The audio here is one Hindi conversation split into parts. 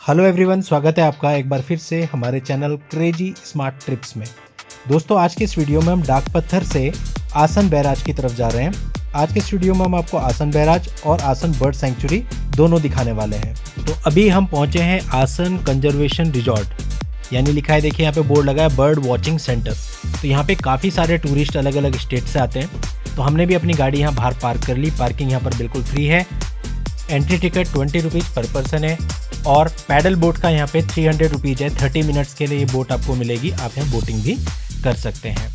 हेलो एवरीवन, स्वागत है आपका एक बार फिर से हमारे चैनल क्रेजी स्मार्ट ट्रिप्स में। दोस्तों, आज के इस वीडियो में हम डाक पत्थर से आसन बैराज की तरफ जा रहे हैं। आज के इस वीडियो में हम आपको आसन बैराज और आसन बर्ड सेंचुरी दोनों दिखाने वाले हैं। तो अभी हम पहुंचे हैं आसन कंजर्वेशन रिजॉर्ट, यानी लिखा है, देखिए यहाँ पे बोर्ड लगा है बर्ड वॉचिंग सेंटर। तो यहाँ पे काफ़ी सारे टूरिस्ट अलग अलग स्टेट से आते हैं। तो हमने भी अपनी गाड़ी यहाँ बाहर पार्क कर ली। पार्किंग यहाँ पर बिल्कुल फ्री है। एंट्री टिकट 20 रुपीज़ पर पर्सन है और पैडल बोट का यहाँ पे 300 रुपीज़ है। 30 मिनट्स के लिए ये बोट आपको मिलेगी, आप यहाँ बोटिंग भी कर सकते हैं।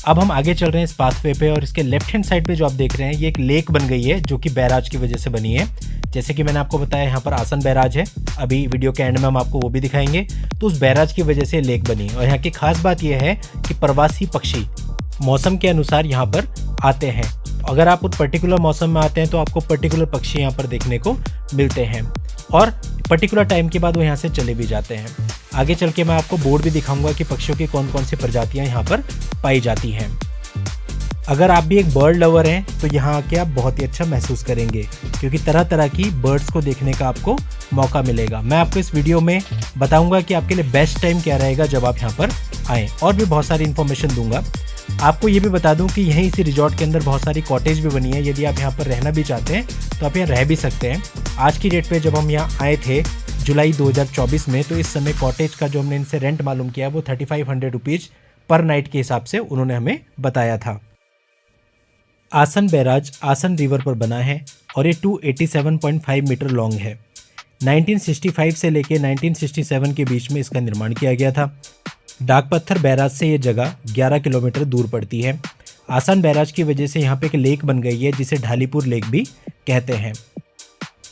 अब हम आगे चल रहे हैं इस पाथवे पे और इसके लेफ्ट हैंड साइड पे जो आप देख रहे हैं ये एक लेक बन गई है जो कि बैराज की वजह से बनी है। जैसे कि मैंने आपको बताया यहाँ पर आसन बैराज है, अभी वीडियो के एंड में हम आपको वो भी दिखाएंगे। तो उस बैराज की वजह से लेक बनी और यहाँ की खास बात यह है कि प्रवासी पक्षी मौसम के अनुसार यहाँ पर आते हैं। अगर आप उस पर्टिकुलर मौसम में आते हैं तो आपको पर्टिकुलर पक्षी यहाँ पर देखने को मिलते हैं और पर्टिकुलर टाइम के बाद वो यहाँ से चले भी जाते हैं। आगे चल के मैं आपको बोर्ड भी दिखाऊंगा कि पक्षियों की कौन कौन सी प्रजातियाँ यहाँ पर पाई जाती हैं। अगर आप भी एक बर्ड लवर हैं तो यहाँ आके आप बहुत ही अच्छा महसूस करेंगे क्योंकि तरह तरह की बर्ड्स को देखने का आपको मौका मिलेगा। मैं आपको इस वीडियो में बताऊंगा कि आपके लिए बेस्ट टाइम क्या रहेगा जब आप यहाँ पर आएँ, और भी बहुत सारी इन्फॉर्मेशन दूंगा। आपको ये भी बता दूं कि यहीं इसी रिजॉर्ट के अंदर बहुत सारी कॉटेज भी बनी है। यदि आप यहाँ पर रहना भी चाहते हैं तो आप यहाँ रह भी सकते हैं। आज की डेट पे जब हम यहाँ आए थे जुलाई 2024 में, तो इस समय कॉटेज का जो हमने इनसे रेंट मालूम किया वो 3500 रुपीज़ पर नाइट के हिसाब से उन्होंने हमें बताया था। आसन बैराज आसन रिवर पर बना है और ये 287.5 मीटर लॉन्ग है। 1965 से लेकर 1967 के बीच में इसका निर्माण किया गया था। डाक पत्थर बैराज से ये जगह 11 किलोमीटर दूर पड़ती है। आसन बैराज की वजह से यहाँ पे एक लेक बन गई है जिसे ढालीपुर लेक भी कहते हैं।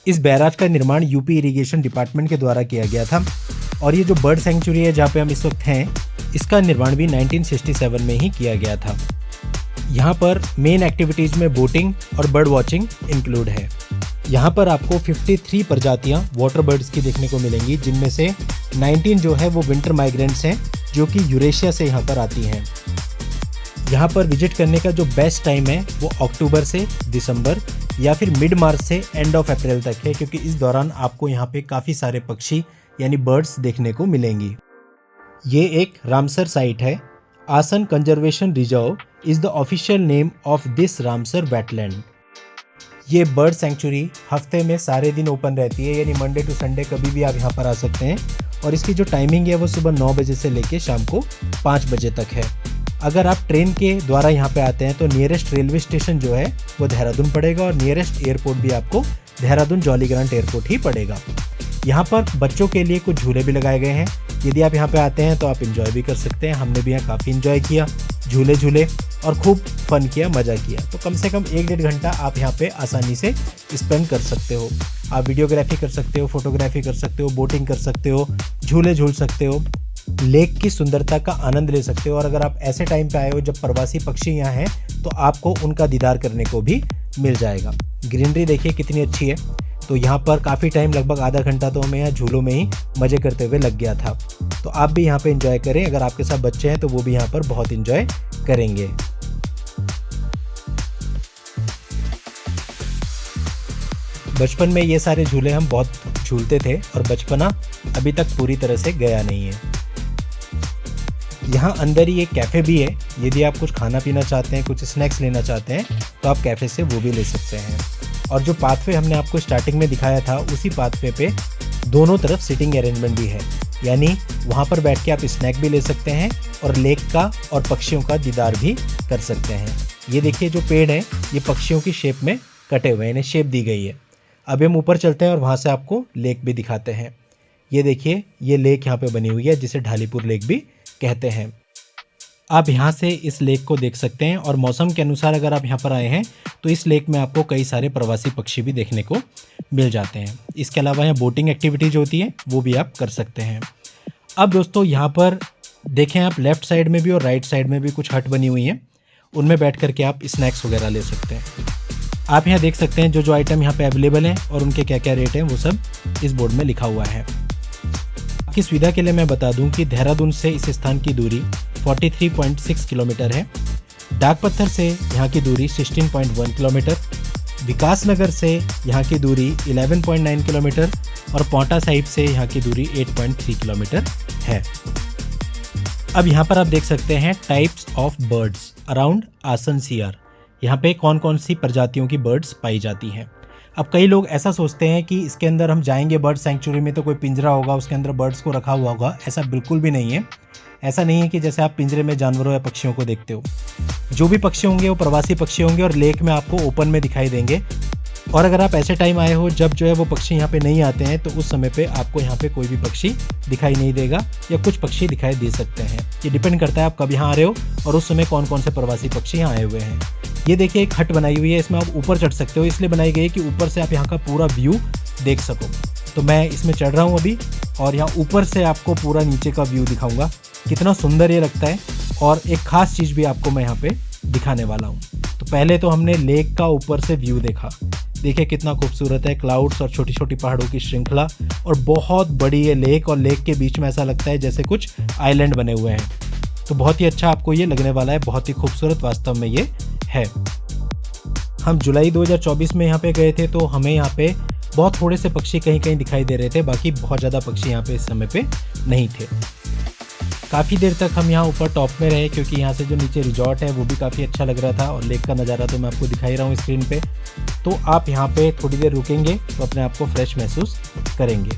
इस बैराज का निर्माण यूपी इरिगेशन डिपार्टमेंट के द्वारा किया गया था और ये जो बर्ड सेंचुरी है जहाँ पे हम इस वक्त हैं, इसका निर्माण भी 1967 में ही किया गया था। यहाँ पर मेन एक्टिविटीज़ में बोटिंग और बर्ड वॉचिंग इंक्लूड है। यहाँ पर आपको 53 प्रजातियाँ वाटर बर्ड्स की देखने को मिलेंगी, जिनमें से 19 जो है वो विंटर माइग्रेंट्स हैं जो कि यूरेशिया से यहाँ पर आती हैं। यहाँ पर विजिट करने का जो बेस्ट टाइम है वो अक्टूबर से दिसंबर या फिर मिड मार्च से एंड ऑफ अप्रैल तक है, क्योंकि इस दौरान आपको यहाँ पे काफ़ी सारे पक्षी यानी बर्ड्स देखने को मिलेंगी। ये एक रामसर साइट है। आसन conservation reserve is the official name of this Ramsar wetland. ये बर्ड सेंचुरी हफ्ते में सारे दिन ओपन रहती है, यानी मंडे टू संडे कभी भी आप यहाँ पर आ सकते हैं। और इसकी जो टाइमिंग है वो सुबह 9 बजे से लेके शाम को 5 बजे तक है। अगर आप ट्रेन के द्वारा यहाँ पे आते हैं तो नियरेस्ट रेलवे स्टेशन जो है वो देहरादून पड़ेगा और नियरेस्ट एयरपोर्ट भी आपको देहरादून जॉली ग्रांट एयरपोर्ट ही पड़ेगा। यहाँ पर बच्चों के लिए कुछ झूले भी लगाए गए हैं। यदि आप यहाँ पे आते हैं तो आप इंजॉय भी कर सकते हैं। हमने भी यहाँ काफ़ी इंजॉय किया, झूले झूले और खूब फन किया, मज़ा किया। तो कम से कम 1-1.5 घंटा आप यहाँ पे आसानी से स्पेंड कर सकते हो। आप वीडियोग्राफी कर सकते हो, फोटोग्राफी कर सकते हो, बोटिंग कर सकते हो, झूले झूल सकते हो, लेक की सुंदरता का आनंद ले सकते हो। और अगर आप ऐसे टाइम पे आए हो जब प्रवासी पक्षी यहाँ हैं तो आपको उनका दीदार करने को भी मिल जाएगा। ग्रीनरी देखिए कितनी अच्छी है। तो यहाँ पर काफ़ी टाइम, लगभग आधा घंटा तो हमें यहाँ झूलों में ही मज़े करते हुए लग गया था। तो आप भी यहाँ पे एंजॉय करें। अगर आपके साथ बच्चे हैं तो वो भी यहाँ पर बहुत एंजॉय करेंगे। बचपन में ये सारे झूले हम बहुत झूलते थे और बचपना अभी तक पूरी तरह से गया नहीं है। यहाँ अंदर ही एक कैफ़े भी है। यदि आप कुछ खाना पीना चाहते हैं, कुछ स्नैक्स लेना चाहते हैं तो आप कैफ़े से वो भी ले सकते हैं। और जो पाथवे हमने आपको स्टार्टिंग में दिखाया था, उसी पाथवे पे दोनों तरफ सिटिंग अरेंजमेंट भी है, यानी वहाँ पर बैठ के आप स्नैक भी ले सकते हैं और लेक का और पक्षियों का दीदार भी कर सकते हैं। ये देखिए जो पेड़ है ये पक्षियों की शेप में कटे हुए हैं, इन्हें शेप दी गई है। अभी हम ऊपर चलते हैं और वहाँ से आपको लेक भी दिखाते हैं। ये देखिए ये लेक यहाँ पे बनी हुई है जिसे ढालीपुर लेक भी कहते हैं। आप यहाँ से इस लेक को देख सकते हैं और मौसम के अनुसार अगर आप यहाँ पर आए हैं तो इस लेक में आपको कई सारे प्रवासी पक्षी भी देखने को मिल जाते हैं। इसके अलावा यहाँ बोटिंग एक्टिविटीज़ होती है वो भी आप कर सकते हैं। अब दोस्तों यहाँ पर देखें आप, लेफ़्ट साइड में भी और राइट साइड में भी कुछ हट बनी हुई हैं, उनमें बैठ करके आप स्नैक्स वगैरह ले सकते हैं। आप यहाँ देख सकते हैं जो आइटम यहाँ पे अवेलेबल हैं और उनके क्या क्या रेट हैं वो सब इस बोर्ड में लिखा हुआ है। आपकी सुविधा के लिए मैं बता दूं कि देहरादून से इस स्थान की दूरी 43.6 किलोमीटर है। डाक पत्थर से यहाँ की दूरी 16.1 किलोमीटर, विकास नगर से यहाँ की दूरी 11.9 किलोमीटर, और पांवटा साहिब से यहाँ की दूरी 8.3 किलोमीटर है। अब यहाँ पर आप देख सकते हैं टाइप्स ऑफ बर्ड्स अराउंड आसन सीआर, यहाँ पे कौन कौन सी प्रजातियों की बर्ड्स पाई जाती हैं। अब कई लोग ऐसा सोचते हैं कि इसके अंदर हम जाएंगे बर्ड सेंचुरी में तो कोई पिंजरा होगा, उसके अंदर बर्ड्स को रखा हुआ होगा। ऐसा बिल्कुल भी नहीं है। ऐसा नहीं है कि जैसे आप पिंजरे में जानवरों या पक्षियों को देखते हो। जो भी पक्षी होंगे वो प्रवासी पक्षी होंगे और लेक में आपको ओपन में दिखाई देंगे। और अगर आप ऐसे टाइम आए हो जब जो है वो पक्षी यहाँ पे नहीं आते हैं तो उस समय पे आपको यहाँ पे कोई भी पक्षी दिखाई नहीं देगा या कुछ पक्षी दिखाई दे सकते हैं। ये डिपेंड करता है आप कब यहाँ आ रहे हो और उस समय कौन कौन से प्रवासी पक्षी यहाँ आए हुए हैं। ये देखिए एक हट बनाई हुई है, इसमें आप ऊपर चढ़ सकते हो। इसलिए बनाई गई है कि ऊपर से आप यहाँ का पूरा व्यू देख सको। तो मैं इसमें चढ़ रहा हूँ अभी और यहाँ ऊपर से आपको पूरा नीचे का व्यू दिखाऊंगा। कितना सुंदर ये लगता है। और एक ख़ास चीज़ भी आपको मैं यहाँ पे दिखाने वाला हूँ। तो पहले तो हमने लेक का ऊपर से व्यू देखा, देखिए कितना खूबसूरत है, क्लाउड्स और छोटी छोटी पहाड़ों की श्रृंखला और बहुत बड़ी ये लेक, और लेक के बीच में ऐसा लगता है जैसे कुछ आइलैंड बने हुए हैं। तो बहुत ही अच्छा आपको ये लगने वाला है, बहुत ही खूबसूरत वास्तव में ये है। हम जुलाई 2024 में यहाँ पे गए थे तो हमें यहाँ पे बहुत थोड़े से पक्षी कहीं कहीं दिखाई दे रहे थे, बाकी बहुत ज़्यादा पक्षी यहाँ पे इस समय पे नहीं थे। काफ़ी देर तक हम यहाँ ऊपर टॉप में रहे क्योंकि यहाँ से जो नीचे रिजॉर्ट है वो भी काफ़ी अच्छा लग रहा था और लेक का नज़ारा तो मैं आपको दिखा ही रहा हूँ स्क्रीन पे। तो आप यहाँ पे थोड़ी देर रुकेंगे तो अपने आप को फ्रेश महसूस करेंगे।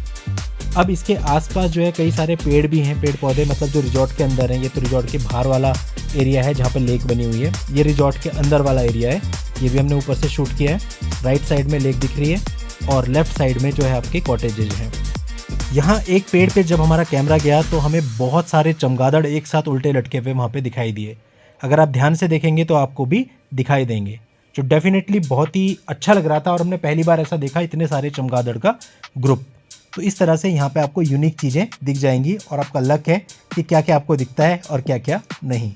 अब इसके आसपास जो है कई सारे पेड़ भी हैं, पेड़ पौधे, मतलब जो रिजॉर्ट के अंदर हैं। ये तो रिजॉर्ट के बाहर वाला एरिया है जहाँ पर लेक बनी हुई है। ये रिजॉर्ट के अंदर वाला एरिया है, ये भी हमने ऊपर से शूट किया है। राइट साइड में लेक दिख रही है और लेफ्ट साइड में जो है आपके कॉटेजेज हैं। यहाँ एक पेड़ पे जब हमारा कैमरा गया तो हमें बहुत सारे चमगादड़ एक साथ उल्टे लटके हुए वहाँ पे दिखाई दिए। अगर आप ध्यान से देखेंगे तो आपको भी दिखाई देंगे, जो डेफिनेटली बहुत ही अच्छा लग रहा था और हमने पहली बार ऐसा देखा, इतने सारे चमगादड़ का ग्रुप। तो इस तरह से यहाँ पे आपको यूनिक चीज़ें दिख जाएंगी और आपका लक है कि क्या क्या आपको दिखता है और क्या क्या नहीं।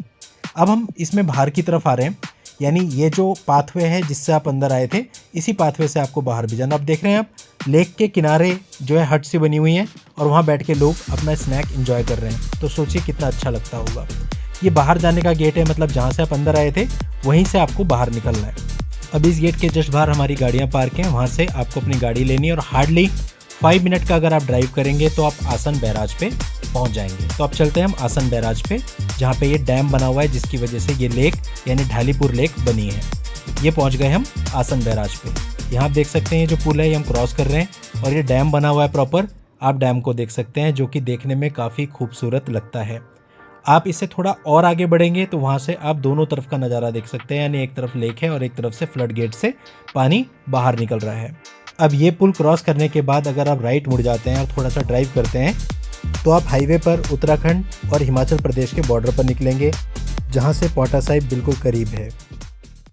अब हम इसमें बाहर की तरफ आ रहे हैं, यानी ये जो पाथवे है जिससे आप अंदर आए थे, इसी पाथवे से आपको बाहर भी जाना। अब देख रहे हैं आप लेक के किनारे जो है हट सी बनी हुई है और वहाँ बैठ के लोग अपना स्नैक एंजॉय कर रहे हैं। तो सोचिए कितना अच्छा लगता होगा। ये बाहर जाने का गेट है, मतलब जहाँ से आप अंदर आए थे वहीं से आपको बाहर निकलना है। अब इस गेट के जस्ट बाहर हमारी गाड़ियाँ पार्क हैं, वहाँ से आपको अपनी गाड़ी लेनी है और हार्डली 5 मिनट का अगर आप ड्राइव करेंगे तो आप आसन बैराज पे पहुंच जाएंगे। तो अब चलते हैं हम आसन बैराज पे, जहाँ पे ये डैम बना हुआ है जिसकी वजह से ये लेक यानी ढालीपुर लेक बनी है। ये पहुंच गए हम आसन बैराज पे। यहाँ आप देख सकते हैं ये जो पुल है ये हम क्रॉस कर रहे हैं और ये डैम बना हुआ है प्रॉपर। आप डैम को देख सकते हैं जो कि देखने में काफ़ी खूबसूरत लगता है। आप इससे थोड़ा और आगे बढ़ेंगे तो वहाँ से आप दोनों तरफ का नज़ारा देख सकते हैं, यानी एक तरफ लेक है और एक तरफ से फ्लड गेट से पानी बाहर निकल रहा है। अब ये पुल क्रॉस करने के बाद अगर आप राइट मुड़ जाते हैं और थोड़ा सा ड्राइव करते हैं तो आप हाईवे पर उत्तराखंड और हिमाचल प्रदेश के बॉर्डर पर निकलेंगे, जहाँ से पांवटा साहिब बिल्कुल करीब है।